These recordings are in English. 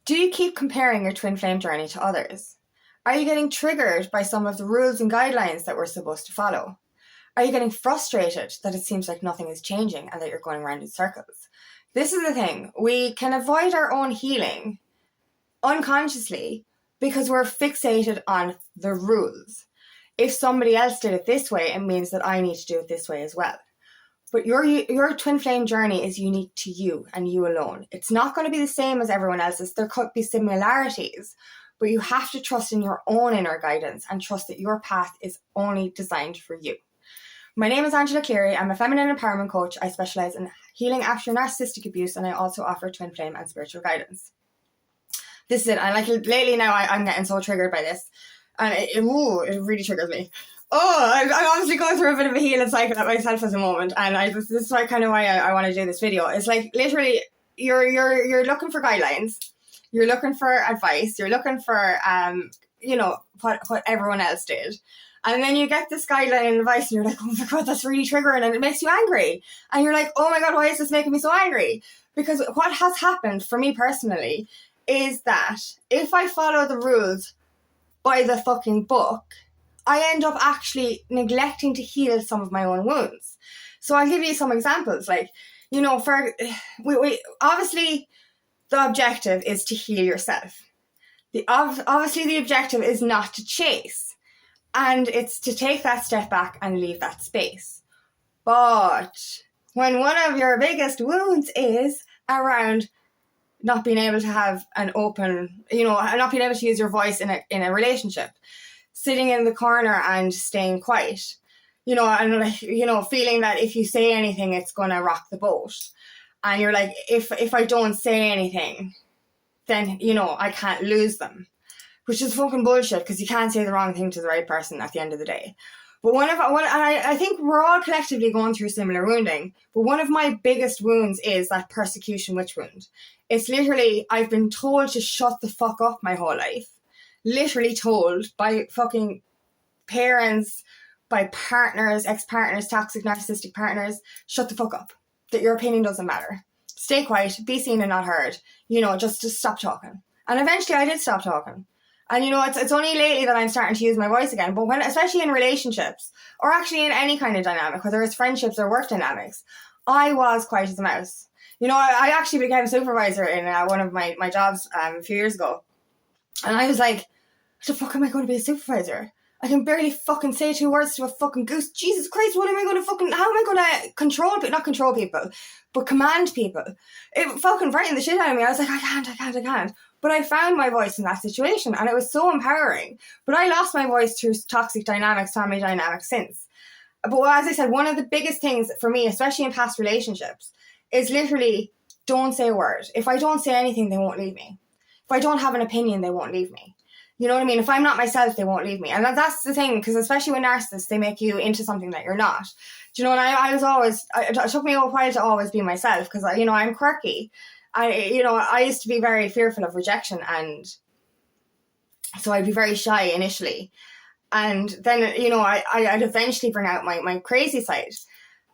Do you keep comparing your twin flame journey to others? Are you getting triggered by some of the rules and guidelines that we're supposed to follow? Are you getting frustrated that it seems like nothing is changing and that you're going around in circles? This is the thing. We can avoid our own healing unconsciously because we're fixated on the rules. If somebody else did it this way, it means that I need to do it this way as well. But your twin flame journey is unique to you and you alone. It's not going to be the same as everyone else's. There could be similarities, but you have to trust in your own inner guidance and trust that your path is only designed for you. My name is Angela Cleary. I'm a feminine empowerment coach. I specialize in healing after narcissistic abuse, and I also offer twin flame and spiritual guidance. This is it. And like lately now, I'm getting so triggered by this, and it really triggers me. I'm obviously going through a bit of a healing cycle at myself at the moment, and this is kind of why I want to do this video. It's like literally you're looking for guidelines, you're looking for advice, you're looking for what everyone else did, and then you get this guideline and advice, and you're like, oh my god, that's really triggering, and it makes you angry, and you're like, oh my god, why is this making me so angry? Because what has happened for me personally is that if I follow the rules by the fucking book, I end up actually neglecting to heal some of my own wounds. So I'll give you some examples. Like, we obviously the objective is to heal yourself. Obviously the objective is not to chase, and it's to take that step back and leave that space. But when one of your biggest wounds is around not being able to have an open, not being able to use your voice in a relationship, sitting in the corner and staying quiet, and feeling that if you say anything, it's going to rock the boat. And you're like, if I don't say anything, then, I can't lose them, which is fucking bullshit, because you can't say the wrong thing to the right person at the end of the day. But I think we're all collectively going through similar wounding, but one of my biggest wounds is that persecution witch wound. It's literally, I've been told to shut the fuck up my whole life. Literally told by fucking parents, by partners, ex-partners, toxic narcissistic partners, shut the fuck up, that your opinion doesn't matter, stay quiet, be seen and not heard, just stop talking. And eventually I did stop talking, and it's only lately that I'm starting to use my voice again. But especially in relationships, or actually in any kind of dynamic, whether it's friendships or work dynamics, I was quiet as a mouse. I actually became a supervisor in one of my jobs a few years ago, and I was like, what the fuck am I going to be a supervisor? I can barely fucking say 2 words to a fucking goose. Jesus Christ, how am I going to control people? Not control people, but command people. It fucking frightened the shit out of me. I was like, I can't. But I found my voice in that situation, and it was so empowering. But I lost my voice through toxic dynamics, family dynamics since. But as I said, one of the biggest things for me, especially in past relationships, is literally don't say a word. If I don't say anything, they won't leave me. If I don't have an opinion, they won't leave me. You know what I mean? If I'm not myself, they won't leave me. And that's the thing, because especially with narcissists, they make you into something that you're not. Do you know? And it took me a while to always be myself, because, I'm quirky. I used to be very fearful of rejection, and so I'd be very shy initially. And then, I'd eventually bring out my crazy side.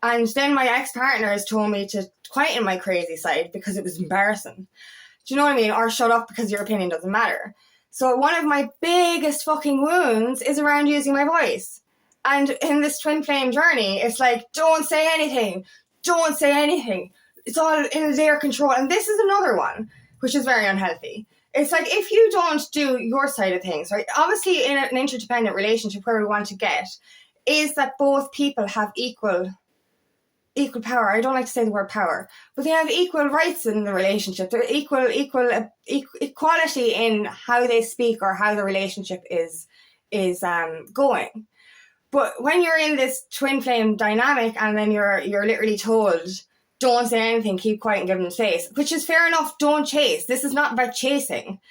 And then my ex-partners told me to quieten my crazy side because it was embarrassing. Do you know what I mean? Or shut up because your opinion doesn't matter. So one of my biggest fucking wounds is around using my voice. And in this twin flame journey, it's like, don't say anything. Don't say anything. It's all in their control. And this is another one, which is very unhealthy. It's like, if you don't do your side of things, right? Obviously, in an interdependent relationship, where we want to get is that both people have equal power. I don't like to say the word power, but they have equal rights in the relationship. They're equality in how they speak or how the relationship is going. But when you're in this twin flame dynamic, and then you're literally told, don't say anything, keep quiet and give them space, which is fair enough. Don't chase. This is not about chasing.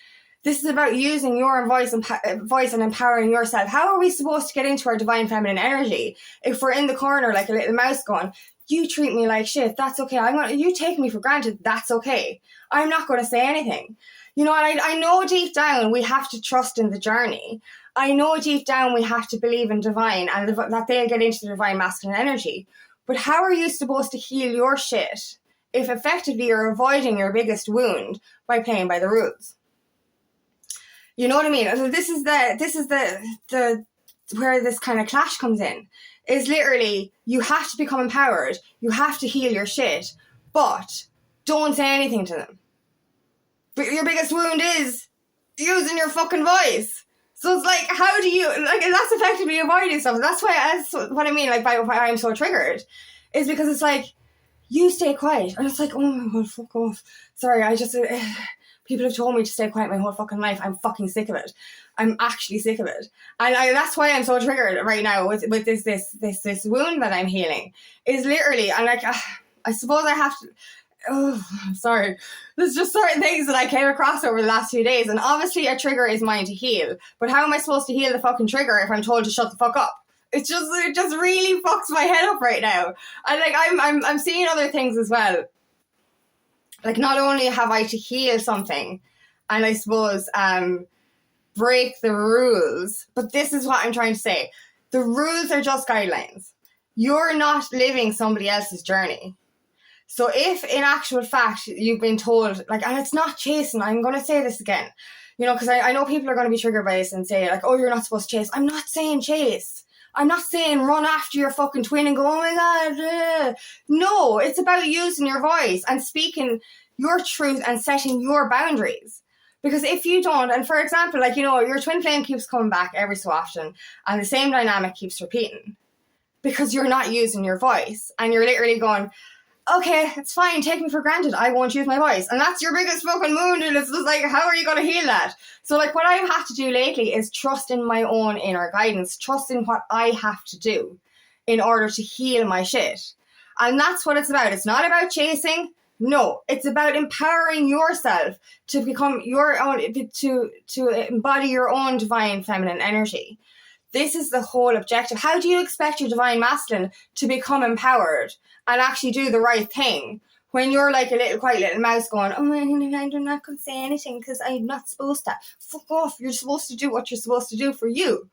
This is about using your voice and empowering yourself. How are we supposed to get into our divine feminine energy if we're in the corner like a little mouse going, you treat me like shit, that's okay. You take me for granted, that's okay. I'm not going to say anything. And I know deep down we have to trust in the journey. I know deep down we have to believe in divine, and that they'll get into the divine masculine energy. But how are you supposed to heal your shit if effectively you're avoiding your biggest wound by playing by the rules? You know what I mean? This is the where this kind of clash comes in. Is literally, you have to become empowered. You have to heal your shit, but don't say anything to them. But your biggest wound is using your fucking voice. So it's like, how do you, like, that's effectively avoiding stuff. That's what I mean, like, by why I'm so triggered, is because it's like, you stay quiet. And it's like, oh my God, fuck off. Sorry, people have told me to stay quiet my whole fucking life. I'm fucking sick of it. I'm actually sick of it. And that's why I'm so triggered right now with this wound that I'm healing. Is literally, I'm like, I suppose I have to, oh, sorry. There's just certain things that I came across over the last few days. And obviously a trigger is mine to heal. But how am I supposed to heal the fucking trigger if I'm told to shut the fuck up? It just really fucks my head up right now. And like, I'm seeing other things as well. Like, not only have I to heal something and I suppose break the rules, but this is what I'm trying to say. The rules are just guidelines. You're not living somebody else's journey. So if in actual fact you've been told, like, and it's not chasing, I'm going to say this again, you know, because I know people are going to be triggered by this and say, like, oh, you're not supposed to chase. I'm not saying chase. I'm not saying run after your fucking twin and go, oh my God. No, it's about using your voice and speaking your truth and setting your boundaries. Because if you don't, and for example, like, you know, your twin flame keeps coming back every so often and the same dynamic keeps repeating because you're not using your voice and you're literally going, okay, it's fine, take me for granted, I won't use my voice. And that's your biggest fucking wound, and it's just like, how are you going to heal that? So like, what I've had to do lately is trust in my own inner guidance, trust in what I have to do in order to heal my shit. And that's what it's about. It's not about chasing. No, it's about empowering yourself to become your own, to embody your own divine feminine energy. This is the whole objective. How do you expect your divine masculine to become empowered and actually do the right thing when you're like a little quiet little mouse going, oh, I'm not going to say anything because I'm not supposed to. Fuck off. You're supposed to do what you're supposed to do for you.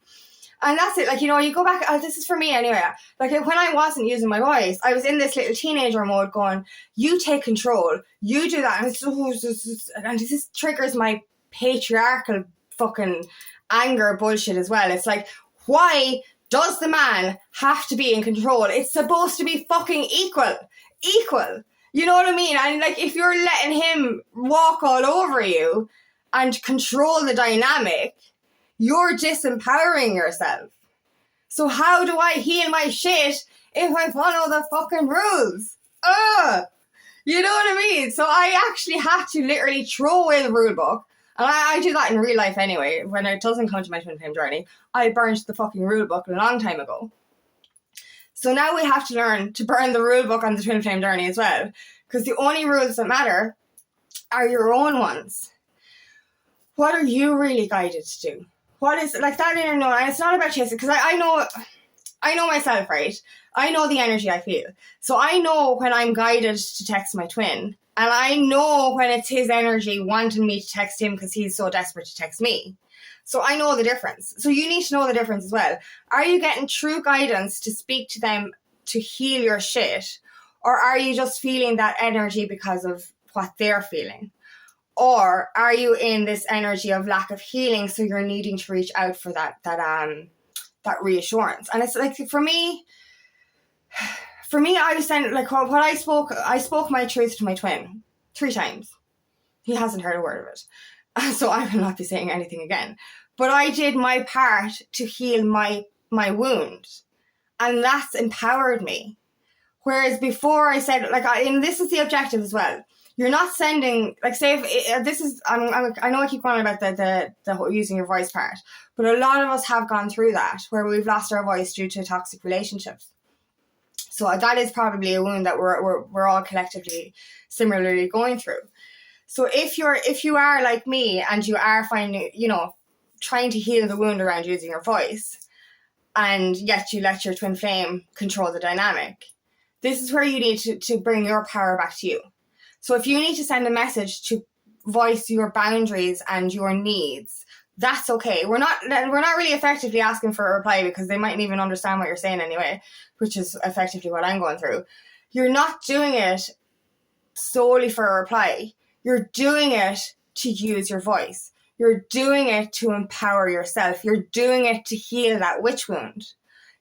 And that's it. Like, you know, you go back, this is for me anyway. Like, when I wasn't using my voice, I was in this little teenager mode going, you take control, you do that. And this triggers my patriarchal fucking anger bullshit as well. It's like, why does the man have to be in control? It's supposed to be fucking equal. You know what I mean? And like, if you're letting him walk all over you and control the dynamic, you're disempowering yourself. So how do I heal my shit if I follow the fucking rules? You know what I mean? So I actually had to literally throw away the rule book. And I do that in real life anyway. When it doesn't come to my twin flame journey, I burned the fucking rule book a long time ago. So now we have to learn to burn the rule book on the twin flame journey as well. Because the only rules that matter are your own ones. What are you really guided to do? What is, like, that inner knowing? And it's not about chasing, because I know myself, right? I know the energy I feel. So I know when I'm guided to text my twin. And I know when it's his energy wanting me to text him because he's so desperate to text me. So I know the difference. So you need to know the difference as well. Are you getting true guidance to speak to them to heal your shit? Or are you just feeling that energy because of what they're feeling? Or are you in this energy of lack of healing, so you're needing to reach out for that reassurance? And it's like, for me, I was saying, like, what I spoke my truth to my twin 3 times. He hasn't heard a word of it. So I will not be saying anything again. But I did my part to heal my wound. And that's empowered me. Whereas before I said, like, and this is the objective as well. You're not sending, like, say, if this is, I know I keep going about the whole using your voice part, but a lot of us have gone through that, where we've lost our voice due to toxic relationships. So that is probably a wound that we're all collectively similarly going through. So if you are like me and you are finding, you know, trying to heal the wound around using your voice, and yet you let your twin flame control the dynamic, this is where you need to bring your power back to you. So if you need to send a message to voice your boundaries and your needs, that's okay. We're not really effectively asking for a reply because they mightn't even understand what you're saying anyway, which is effectively what I'm going through. You're not doing it solely for a reply. You're doing it to use your voice. You're doing it to empower yourself. You're doing it to heal that witch wound.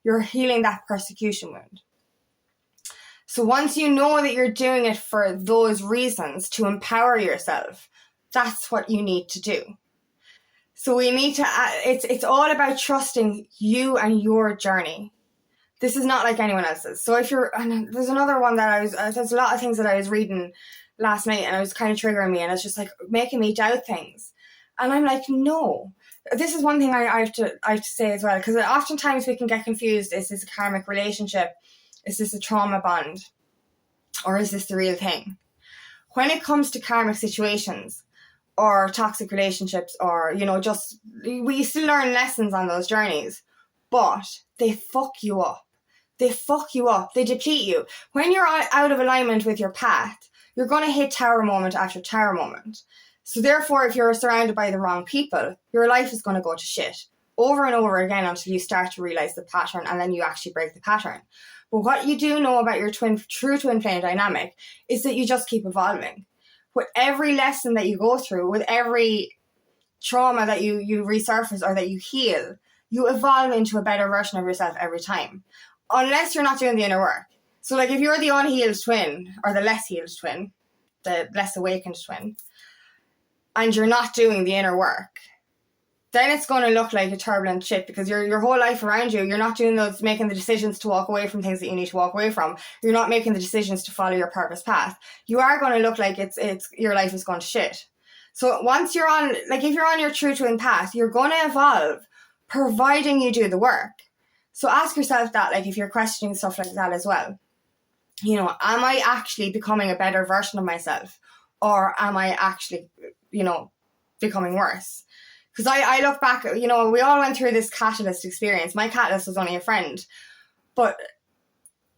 You're healing that persecution wound. So once you know that you're doing it for those reasons, to empower yourself, that's what you need to do. So we need to, it's all about trusting you and your journey. This is not like anyone else's. So if you're, and there's another one that there's a lot of things that I was reading last night and it was kind of triggering me, and it's just like making me doubt things. And I'm like, no. This is one thing I have to say as well, because oftentimes we can get confused. Is this a karmic relationship? Is this a trauma bond? Or is this the real thing? When it comes to karmic situations or toxic relationships, or, you know, just, we still learn lessons on those journeys, but they fuck you up. They fuck you up. They deplete you. When you're out of alignment with your path, you're going to hit tower moment after tower moment. So therefore, if you're surrounded by the wrong people, your life is going to go to shit over and over again until you start to realize the pattern, and then you actually break the pattern. But what you do know about your true twin flame dynamic is that you just keep evolving. With every lesson that you go through, with every trauma that you resurface or that you heal, you evolve into a better version of yourself every time. Unless you're not doing the inner work. So like if you're the unhealed twin, or the less healed twin, the less awakened twin, and you're not doing the inner work, then it's going to look like a turbulent shit, because your whole life around you, you're not doing those, making the decisions to walk away from things that you need to walk away from. You're not making the decisions to follow your purpose path. You are going to look like it's your life is going to shit. So once you're on, like if you're on your true twin path, you're going to evolve, providing you do the work. So ask yourself that, like if you're questioning stuff like that as well. You know, am I actually becoming a better version of myself? Or am I actually, you know, becoming worse? Because I look back, you know, we all went through this catalyst experience. My catalyst was only a friend. But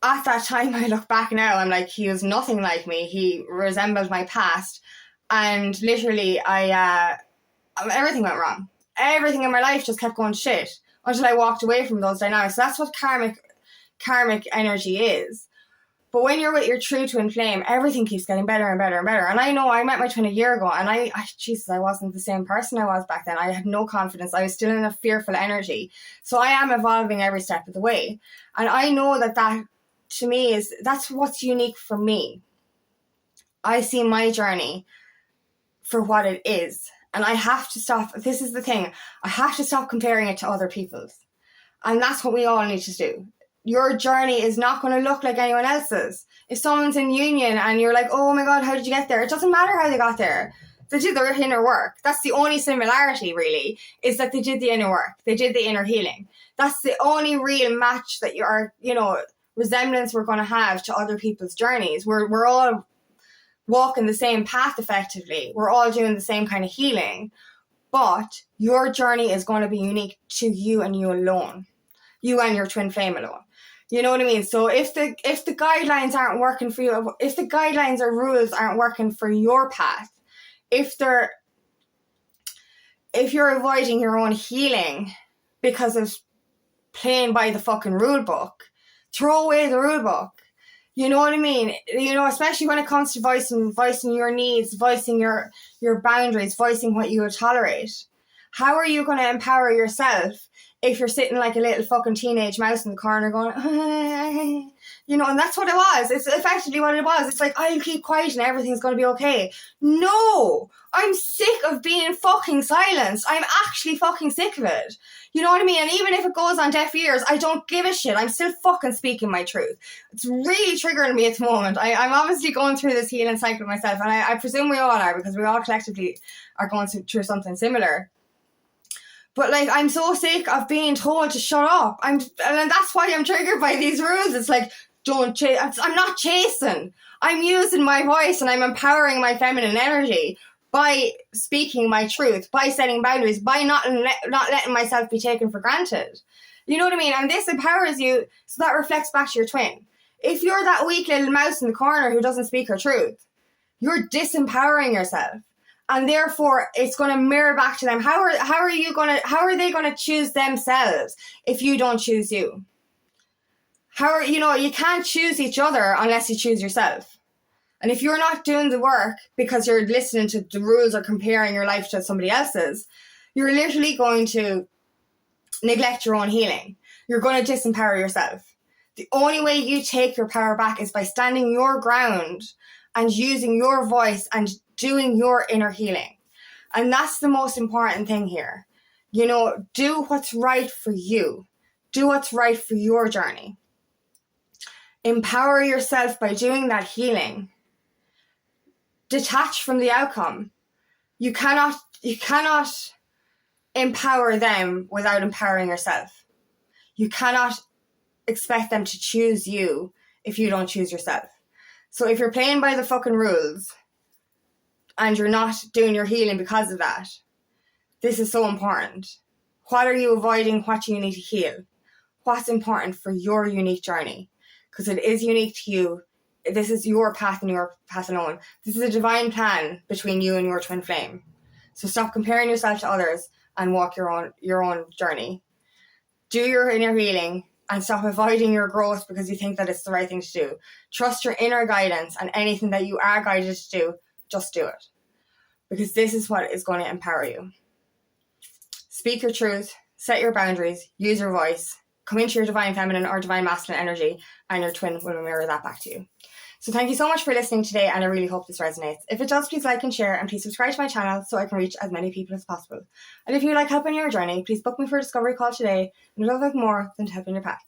at that time, I look back now, I'm like, he was nothing like me. He resembled my past. And literally, everything went wrong. Everything in my life just kept going shit until I walked away from those dynamics. So that's what karmic energy is. But when you're with your true twin flame, everything keeps getting better and better and better. And I know I met my twin a year ago, and I wasn't the same person I was back then. I had no confidence. I was still in a fearful energy. So I am evolving every step of the way. And I know that to me that's what's unique for me. I see my journey for what it is. And I have to stop. This is the thing. I have to stop comparing it to other people's. And that's what we all need to do. Your journey is not going to look like anyone else's. If someone's in union and you're like, oh my God, how did you get there? It doesn't matter how they got there. They did their inner work. That's the only similarity, really, is that they did the inner work. They did the inner healing. That's the only real match that resemblance we're going to have to other people's journeys. We're all walking the same path effectively. We're all doing the same kind of healing. But your journey is going to be unique to you and you alone. You and your twin flame alone. You know what I mean? So if the guidelines aren't working for you, if the guidelines or rules aren't working for your path, if you're avoiding your own healing because of playing by the fucking rule book, throw away the rule book. You know what I mean? You know, especially when it comes to voicing your needs, voicing your boundaries, voicing what you will tolerate. How are you going to empower yourself if you're sitting like a little fucking teenage mouse in the corner going, you know, and that's what it was. It's effectively what it was. It's like, I'll keep quiet and everything's going to be okay. No, I'm sick of being fucking silenced. I'm actually fucking sick of it. You know what I mean? And even if it goes on deaf ears, I don't give a shit. I'm still fucking speaking my truth. It's really triggering me at the moment. I'm obviously going through this healing cycle myself, and I presume we all are, because we all collectively are going through something similar. But like, I'm so sick of being told to shut up. And that's why I'm triggered by these rules. It's like, don't chase. I'm not chasing. I'm using my voice and I'm empowering my feminine energy by speaking my truth, by setting boundaries, by not letting myself be taken for granted. You know what I mean? And this empowers you, so that reflects back to your twin. If you're that weak little mouse in the corner who doesn't speak her truth, you're disempowering yourself. And therefore, it's going to mirror back to them. How are they going to choose themselves if you don't choose you? You can't choose each other unless you choose yourself. And if you're not doing the work because you're listening to the rules or comparing your life to somebody else's, you're literally going to neglect your own healing. You're going to disempower yourself. The only way you take your power back is by standing your ground and using your voice and doing your inner healing. And that's the most important thing here. You know, do what's right for you. Do what's right for your journey. Empower yourself by doing that healing. Detach from the outcome. You cannot empower them without empowering yourself. You cannot expect them to choose you if you don't choose yourself. So if you're playing by the fucking rules and you're not doing your healing because of that, this is so important. What are you avoiding? What do you need to heal? What's important for your unique journey? Because it is unique to you. This is your path and your path alone. This is a divine plan between you and your twin flame. So stop comparing yourself to others and walk your own journey. Do your inner healing and stop avoiding your growth because you think that it's the right thing to do. Trust your inner guidance, and anything that you are guided to do, just do it. Because this is what is going to empower you. Speak your truth, set your boundaries, use your voice, come into your divine feminine or divine masculine energy, and your twin will mirror that back to you. So thank you so much for listening today, and I really hope this resonates. If it does, please like and share, and please subscribe to my channel so I can reach as many people as possible. And if you would like help in your journey, please book me for a discovery call today, and I'd love nothing more than to help in your path.